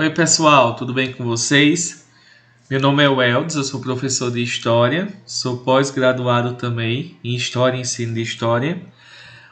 Oi pessoal, tudo bem com vocês? Meu nome é Weldes, eu sou professor de História, sou pós-graduado também em História e Ensino de História.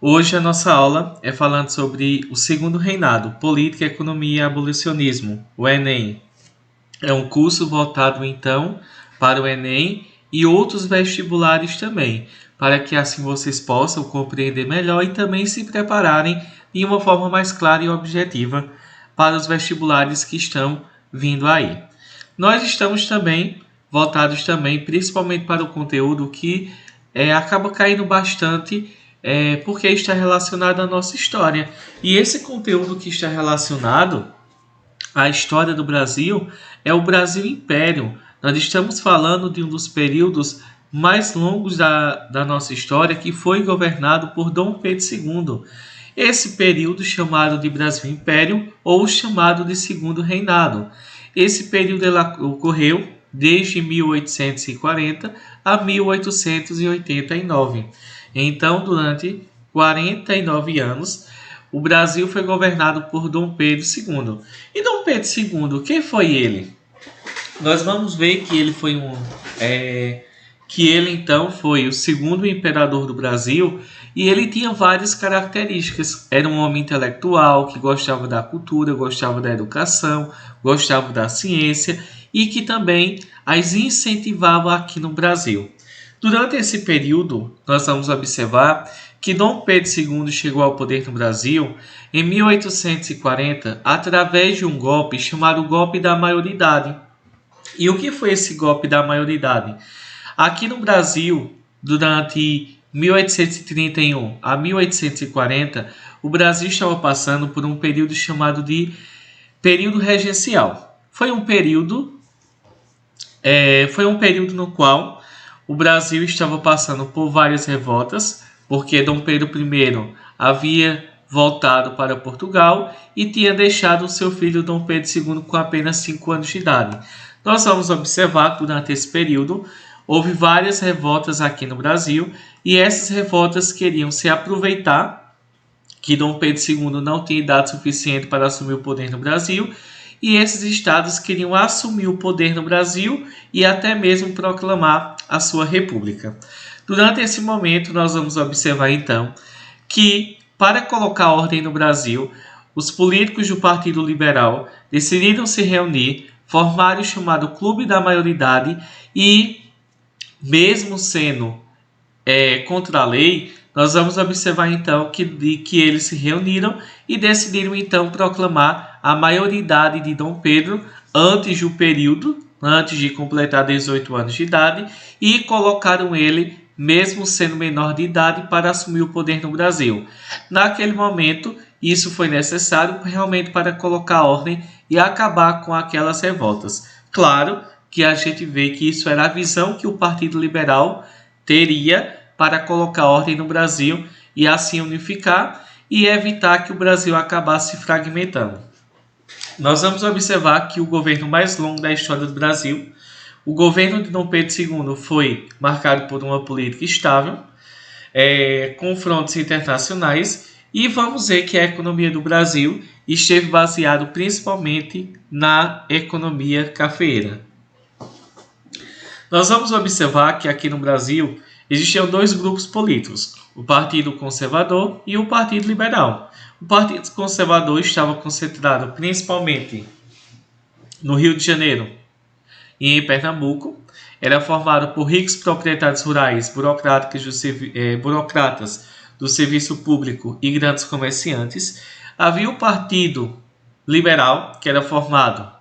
Hoje a nossa aula é falando sobre o Segundo Reinado, Política, Economia e Abolicionismo, o Enem. É um curso voltado então para o Enem e outros vestibulares também, para que assim vocês possam compreender melhor e também se prepararem de uma forma mais clara e objetiva para os vestibulares que estão vindo aí. Nós estamos também voltados também principalmente para o conteúdo que acaba caindo bastante porque está relacionado à nossa história. E esse conteúdo que está relacionado à história do Brasil é o Brasil Império. Nós estamos falando de um dos períodos mais longos da nossa história, que foi governado por Dom Pedro II. Esse período chamado de Brasil Império ou chamado de Segundo Reinado. Esse período ocorreu desde 1840 a 1889. Então, durante 49 anos, o Brasil foi governado por Dom Pedro II. E Dom Pedro II, quem foi ele? Nós vamos ver que ele foi então foi o segundo imperador do Brasil e ele tinha várias características. Era um homem intelectual que gostava da cultura, gostava da educação, gostava da ciência e que também as incentivava aqui no Brasil. Durante esse período, nós vamos observar que Dom Pedro II chegou ao poder no Brasil em 1840 através de um golpe chamado golpe da maioridade. E o que foi esse golpe da maioridade? Aqui no Brasil, durante 1831 a 1840, o Brasil estava passando por um período chamado de período regencial. Foi um período no qual o Brasil estava passando por várias revoltas, porque Dom Pedro I havia voltado para Portugal e tinha deixado o seu filho Dom Pedro II com apenas 5 anos de idade. Nós vamos observar que durante esse período houve várias revoltas aqui no Brasil e essas revoltas queriam se aproveitar que Dom Pedro II não tinha idade suficiente para assumir o poder no Brasil e esses estados queriam assumir o poder no Brasil e até mesmo proclamar a sua república. Durante esse momento, nós vamos observar então que, para colocar ordem no Brasil, os políticos do Partido Liberal decidiram se reunir, formaram o chamado Clube da Maioridade e, mesmo sendo contra a lei, nós vamos observar então que eles se reuniram e decidiram então proclamar a maioridade de Dom Pedro antes do período, antes de completar 18 anos de idade, e colocaram ele, mesmo sendo menor de idade, para assumir o poder no Brasil. Naquele momento, isso foi necessário realmente para colocar ordem e acabar com aquelas revoltas. Claro que a gente vê que isso era a visão que o Partido Liberal teria para colocar ordem no Brasil e assim unificar e evitar que o Brasil acabasse se fragmentando. Nós vamos observar que o governo mais longo da história do Brasil, o governo de Dom Pedro II, foi marcado por uma política estável, confrontos internacionais, e vamos ver que a economia do Brasil esteve baseada principalmente na economia cafeeira. Nós vamos observar que aqui no Brasil existiam dois grupos políticos, o Partido Conservador e o Partido Liberal. O Partido Conservador estava concentrado principalmente no Rio de Janeiro e em Pernambuco. Era formado por ricos proprietários rurais, burocratas do serviço público e grandes comerciantes. Havia o Partido Liberal, que era formado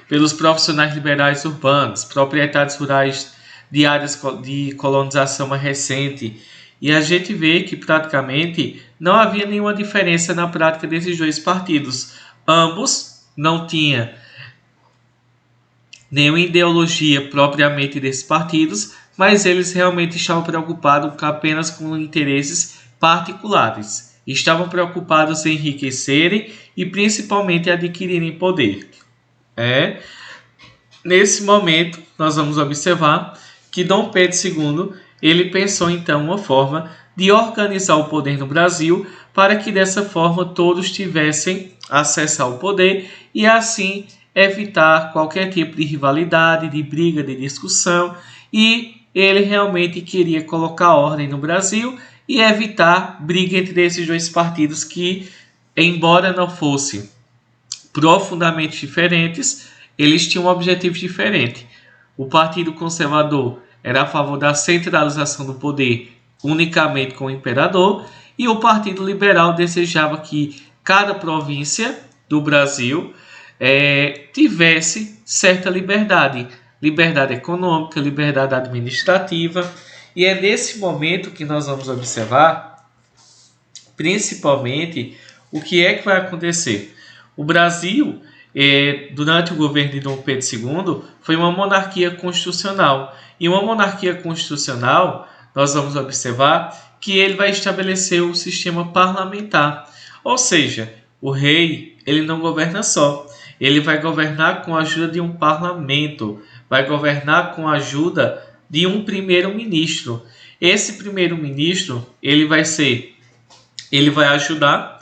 pelos profissionais liberais urbanos, proprietários rurais de áreas de colonização mais recente. E a gente vê que praticamente não havia nenhuma diferença na prática desses dois partidos. Ambos não tinham nenhuma ideologia propriamente desses partidos, mas eles realmente estavam preocupados apenas com interesses particulares. Estavam preocupados em enriquecerem e principalmente adquirirem poder. Nesse momento, nós vamos observar que Dom Pedro II ele pensou então uma forma de organizar o poder no Brasil para que dessa forma todos tivessem acesso ao poder e assim evitar qualquer tipo de rivalidade, de briga, de discussão, e ele realmente queria colocar ordem no Brasil e evitar briga entre esses dois partidos que, embora não fossem profundamente diferentes, eles tinham um objetivo diferente. O Partido Conservador era a favor da centralização do poder unicamente com o imperador, e o Partido Liberal desejava que cada província do Brasil tivesse certa liberdade, liberdade econômica, liberdade administrativa, e é nesse momento que nós vamos observar, principalmente, o que é que vai acontecer. O Brasil, durante o governo de Dom Pedro II, foi uma monarquia constitucional. E uma monarquia constitucional, nós vamos observar que ele vai estabelecer o sistema parlamentar. Ou seja, o rei ele não governa só. Ele vai governar com a ajuda de um parlamento, vai governar com a ajuda de um primeiro-ministro. Esse primeiro-ministro ele vai ajudar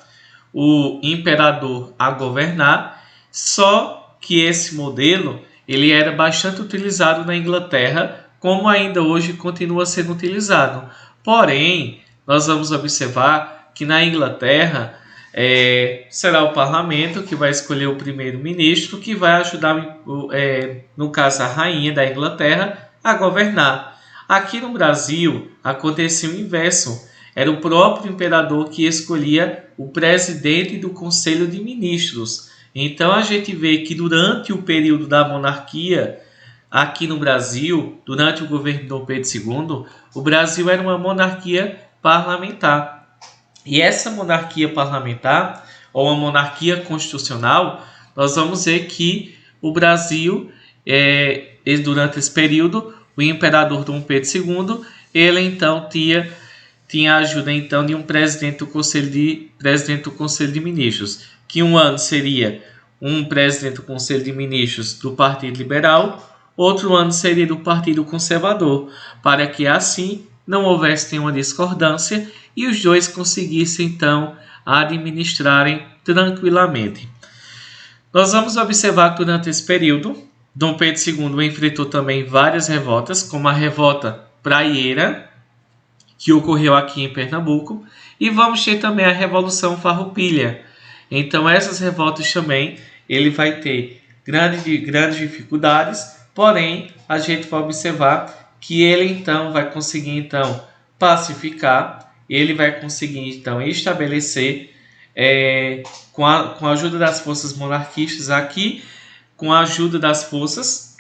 o imperador a governar, só que esse modelo ele era bastante utilizado na Inglaterra, como ainda hoje continua sendo utilizado. Porém, nós vamos observar que na Inglaterra será o parlamento que vai escolher o primeiro-ministro, que vai ajudar, no caso, a rainha da Inglaterra a governar. Aqui no Brasil acontecia o inverso. Era o próprio imperador que escolhia o presidente do Conselho de Ministros. Então a gente vê que durante o período da monarquia, aqui no Brasil, durante o governo de Dom Pedro II, o Brasil era uma monarquia parlamentar. E essa monarquia parlamentar, ou uma monarquia constitucional, nós vamos ver que o Brasil, durante esse período, o imperador Dom Pedro II, ele então tinha a ajuda então de um presidente do Conselho de Ministros, que um ano seria um presidente do Conselho de Ministros do Partido Liberal, outro ano seria do Partido Conservador, para que assim não houvesse nenhuma discordância e os dois conseguissem então administrarem tranquilamente. Nós vamos observar que durante esse período, Dom Pedro II enfrentou também várias revoltas, como a revolta praieira, que ocorreu aqui em Pernambuco, e vamos ter também a Revolução Farroupilha. Então essas revoltas também ele vai ter grandes dificuldades, porém a gente vai observar que ele então vai conseguir então pacificar, ele vai conseguir então estabelecer com a ajuda das forças monarquistas aqui, com a ajuda das forças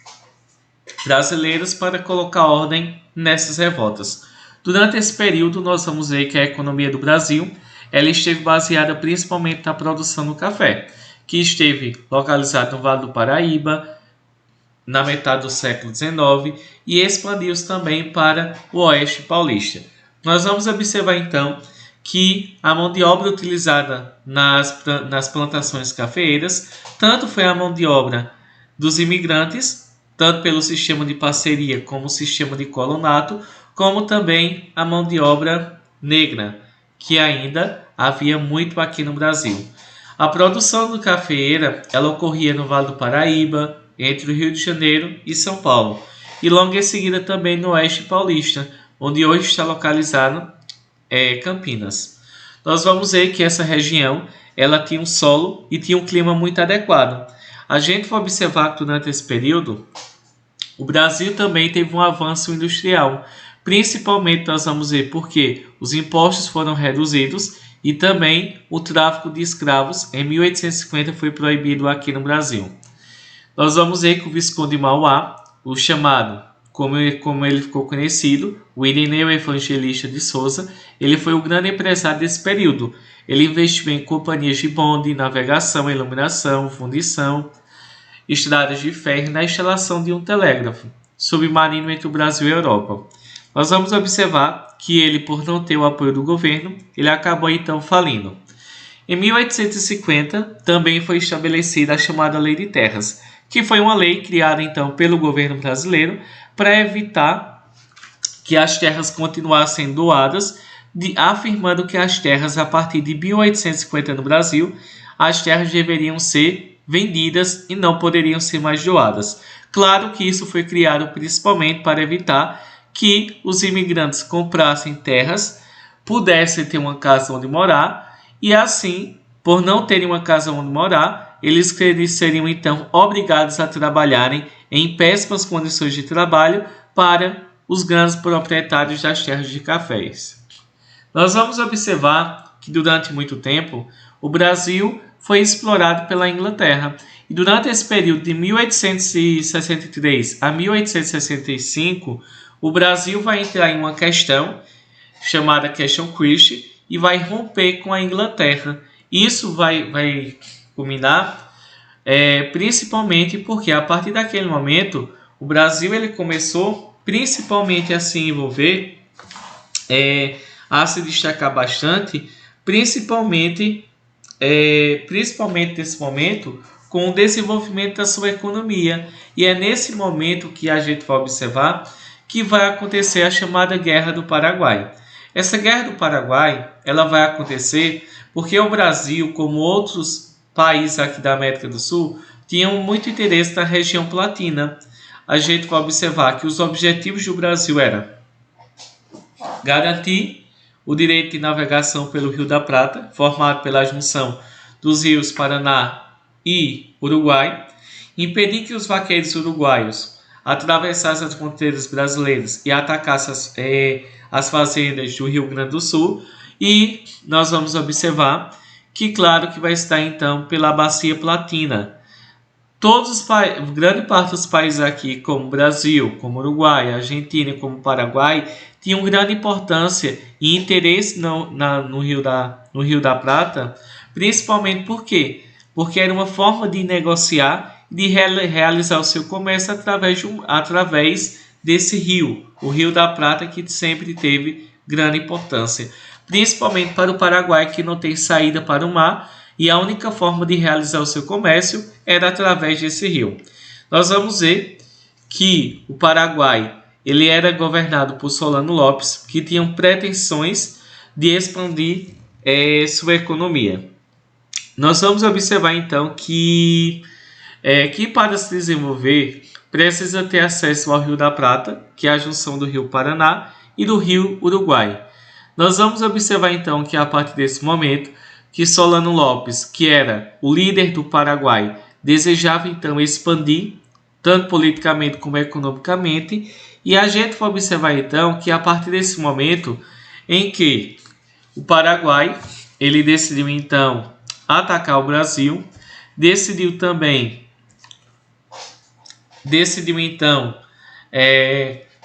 brasileiras para colocar ordem nessas revoltas. Durante esse período, nós vamos ver que a economia do Brasil ela esteve baseada principalmente na produção do café, que esteve localizado no Vale do Paraíba, na metade do século XIX, e expandiu-se também para o Oeste Paulista. Nós vamos observar então que a mão de obra utilizada nas plantações cafeeiras, tanto foi a mão de obra dos imigrantes, tanto pelo sistema de parceria como o sistema de colonato, como também a mão de obra negra, que ainda havia muito aqui no Brasil. A produção do cafeeira ela ocorria no Vale do Paraíba, entre o Rio de Janeiro e São Paulo, e logo em seguida também no Oeste Paulista, onde hoje está localizado Campinas. Nós vamos ver que essa região ela tinha um solo e tinha um clima muito adequado. A gente vai observar que durante esse período o Brasil também teve um avanço industrial. Principalmente nós vamos ver porque os impostos foram reduzidos e também o tráfico de escravos em 1850 foi proibido aqui no Brasil. Nós vamos ver que o Visconde de Mauá, o chamado, como ele ficou conhecido, o Irineu Evangelista de Souza, ele foi o grande empresário desse período. Ele investiu em companhias de bonde, navegação, iluminação, fundição, estradas de ferro e na instalação de um telégrafo submarino entre o Brasil e a Europa. Nós vamos observar que ele, por não ter o apoio do governo, ele acabou então falindo. Em 1850, também foi estabelecida a chamada Lei de Terras, que foi uma lei criada então pelo governo brasileiro para evitar que as terras continuassem doadas afirmando que as terras, a partir de 1850 no Brasil, as terras deveriam ser vendidas e não poderiam ser mais doadas. Claro que isso foi criado principalmente para evitar que os imigrantes comprassem terras, pudessem ter uma casa onde morar e assim, por não terem uma casa onde morar, eles seriam então obrigados a trabalharem em péssimas condições de trabalho para os grandes proprietários das terras de cafés. Nós vamos observar que durante muito tempo o Brasil foi explorado pela Inglaterra e durante esse período de 1863 a 1865 o Brasil vai entrar em uma questão chamada Questão Christie e vai romper com a Inglaterra. Isso vai culminar principalmente porque a partir daquele momento o Brasil ele começou principalmente a se envolver, a se destacar bastante, principalmente nesse momento com o desenvolvimento da sua economia. E é nesse momento que a gente vai observar que vai acontecer a chamada Guerra do Paraguai. Essa Guerra do Paraguai ela vai acontecer porque o Brasil, como outros países aqui da América do Sul, tinham muito interesse na região platina. A gente vai observar que os objetivos do Brasil eram garantir o direito de navegação pelo Rio da Prata, formado pela junção dos rios Paraná e Uruguai, impedir que os vaqueiros uruguaios atravessassem as fronteiras brasileiras e atacassem as fazendas do Rio Grande do Sul, e nós vamos observar que, claro, que vai estar então pela Bacia Platina. Grande parte dos países aqui, como Brasil, como Uruguai, Argentina e como Paraguai, tinham grande importância e interesse no Rio da Prata, principalmente por quê? Porque era uma forma de negociar e de realizar o seu comércio através desse rio, o Rio da Prata, que sempre teve grande importância, principalmente para o Paraguai, que não tem saída para o mar, e a única forma de realizar o seu comércio era através desse rio. Nós vamos ver que o Paraguai ele era governado por Solano Lopes, que tinham pretensões de expandir sua economia. Nós vamos observar então que para se desenvolver precisa ter acesso ao Rio da Prata, que é a junção do Rio Paraná e do Rio Uruguai. Nós vamos observar então que a partir desse momento que Solano Lopes, que era o líder do Paraguai, desejava então expandir, tanto politicamente como economicamente, e a gente vai observar então que a partir desse momento em que o Paraguai ele decidiu então atacar o Brasil, decidiu então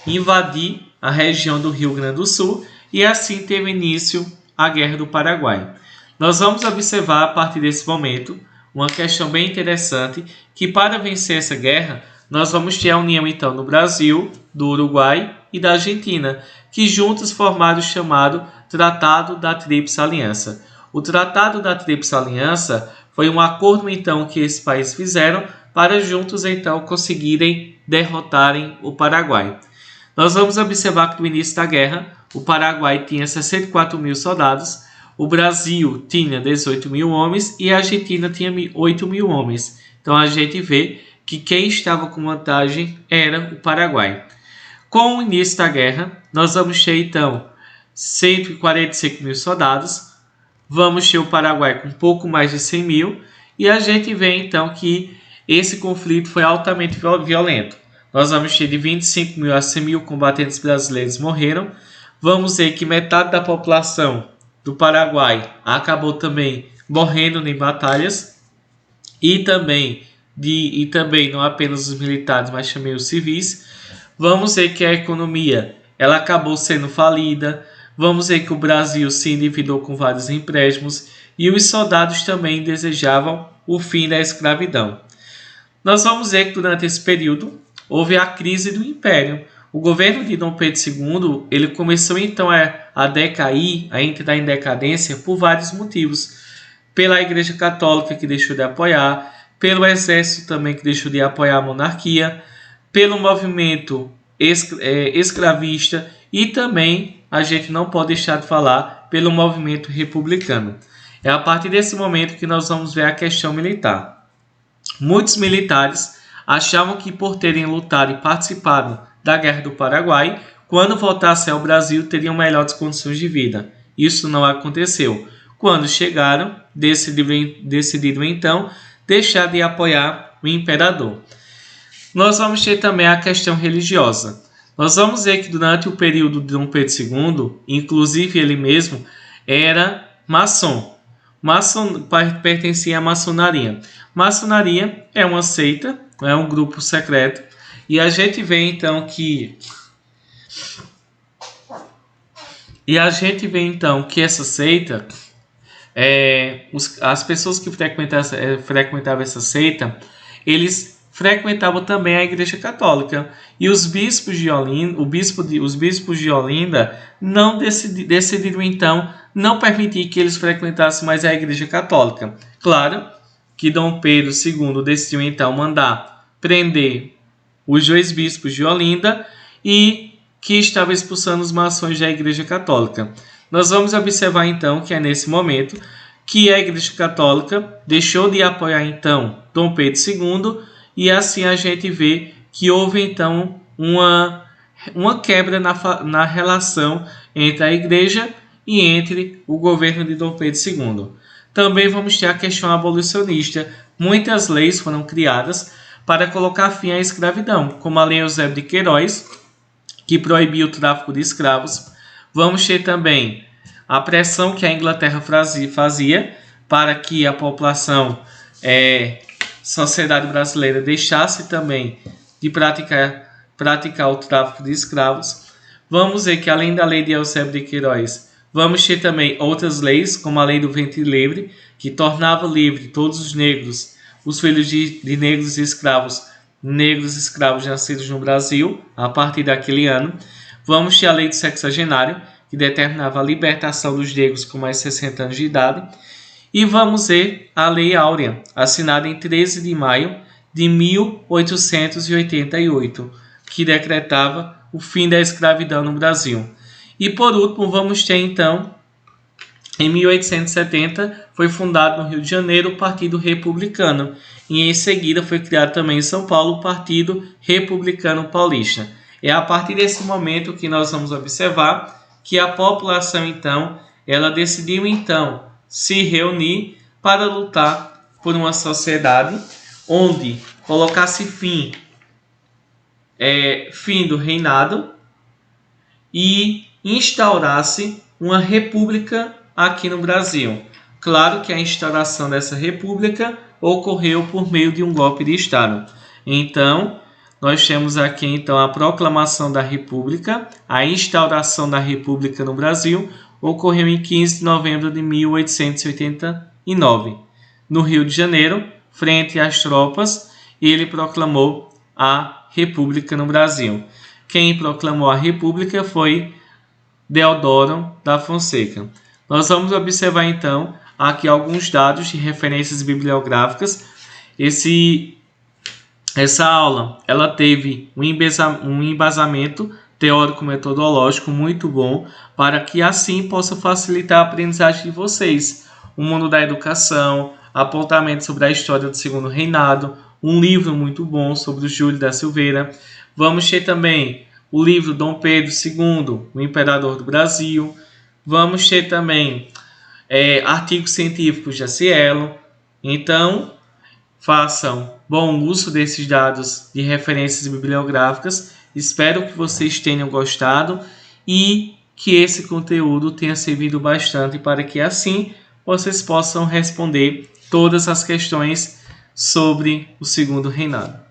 invadir a região do Rio Grande do Sul, e assim teve início a Guerra do Paraguai. Nós vamos observar a partir desse momento uma questão bem interessante, que para vencer essa guerra, nós vamos ter a união então do Brasil, do Uruguai e da Argentina, que juntos formaram o chamado Tratado da Tríplice Aliança. O Tratado da Tríplice Aliança foi um acordo então que esses países fizeram para juntos então conseguirem derrotarem o Paraguai. Nós vamos observar que no início da guerra, o Paraguai tinha 64 mil soldados, o Brasil tinha 18 mil homens e a Argentina tinha 8 mil homens. Então a gente vê que quem estava com vantagem era o Paraguai. Com o início da guerra, nós vamos ter então 145 mil soldados, vamos ter o Paraguai com um pouco mais de 100 mil, e a gente vê então que esse conflito foi altamente violento. Nós vamos ter de 25 mil a 100 mil combatentes brasileiros morreram, vamos ver que metade da população do Paraguai acabou também morrendo em batalhas, e também não apenas os militares, mas também os civis. Vamos ver que a economia ela acabou sendo falida, vamos ver que o Brasil se endividou com vários empréstimos e os soldados também desejavam o fim da escravidão. Nós vamos ver que durante esse período houve a crise do Império. O governo de Dom Pedro II ele começou então a decair, a entrar em decadência por vários motivos. Pela Igreja Católica, que deixou de apoiar, pelo Exército também, que deixou de apoiar a monarquia, pelo movimento escravista e também a gente não pode deixar de falar pelo movimento republicano. É a partir desse momento que nós vamos ver a questão militar. Muitos militares achavam que por terem lutado e participado da Guerra do Paraguai, quando voltassem ao Brasil teriam melhores condições de vida. Isso não aconteceu. Quando chegaram, decidiram então deixar de apoiar o imperador. Nós vamos ter também a questão religiosa. Nós vamos ver que durante o período de Dom Pedro II, inclusive ele mesmo, era maçom. Pertencia à maçonaria. Maçonaria é uma seita, é um grupo secreto, e a gente vê então que essa seita, as pessoas que frequentavam essa seita, eles frequentavam também a Igreja Católica. E os bispos de Olinda não decidiram então não permitir que eles frequentassem mais a Igreja Católica. Claro que Dom Pedro II decidiu então mandar prender os dois bispos de Olinda e que estava expulsando os maçons da Igreja Católica. Nós vamos observar então que é nesse momento que a Igreja Católica deixou de apoiar então Dom Pedro II, e assim a gente vê que houve então uma quebra na relação entre a Igreja e entre o governo de Dom Pedro II. Também vamos ter a questão abolicionista. Muitas leis foram criadas para colocar fim à escravidão, como a Lei Eusébio de Queiroz, que proibia o tráfico de escravos. Vamos ter também a pressão que a Inglaterra fazia para que a população, sociedade brasileira, deixasse também de praticar o tráfico de escravos. Vamos ver que além da Lei de Eusébio de Queiroz, vamos ter também outras leis, como a Lei do Ventre Livre, que tornava livre todos os negros, os filhos de negros escravos nascidos no Brasil, a partir daquele ano. Vamos ter a Lei do Sexagenário, que determinava a libertação dos negros com mais de 60 anos de idade. E vamos ver a Lei Áurea, assinada em 13 de maio de 1888, que decretava o fim da escravidão no Brasil. E por último, vamos ter então, em 1870, foi fundado no Rio de Janeiro o Partido Republicano, e em seguida foi criado também em São Paulo o Partido Republicano Paulista. É a partir desse momento que nós vamos observar que a população então, ela decidiu então se reunir para lutar por uma sociedade onde colocasse fim do reinado e instaurasse uma república aqui no Brasil. Claro que a instauração dessa república ocorreu por meio de um golpe de Estado. Então, nós temos aqui então a proclamação da República. A instauração da República no Brasil ocorreu em 15 de novembro de 1889. No Rio de Janeiro, frente às tropas, ele proclamou a República no Brasil. Quem proclamou a República foi Deodoro da Fonseca. Nós vamos observar então aqui alguns dados de referências bibliográficas. Essa aula ela teve um embasamento teórico-metodológico muito bom, para que assim possa facilitar a aprendizagem de vocês. O mundo da educação, apontamento sobre a história do Segundo Reinado, um livro muito bom sobre o Júlio da Silveira. Vamos ter também o livro Dom Pedro II, o Imperador do Brasil. Vamos ter também artigos científicos de Cielo. Então, façam bom uso desses dados de referências bibliográficas. Espero que vocês tenham gostado e que esse conteúdo tenha servido bastante para que assim vocês possam responder todas as questões sobre o Segundo Reinado.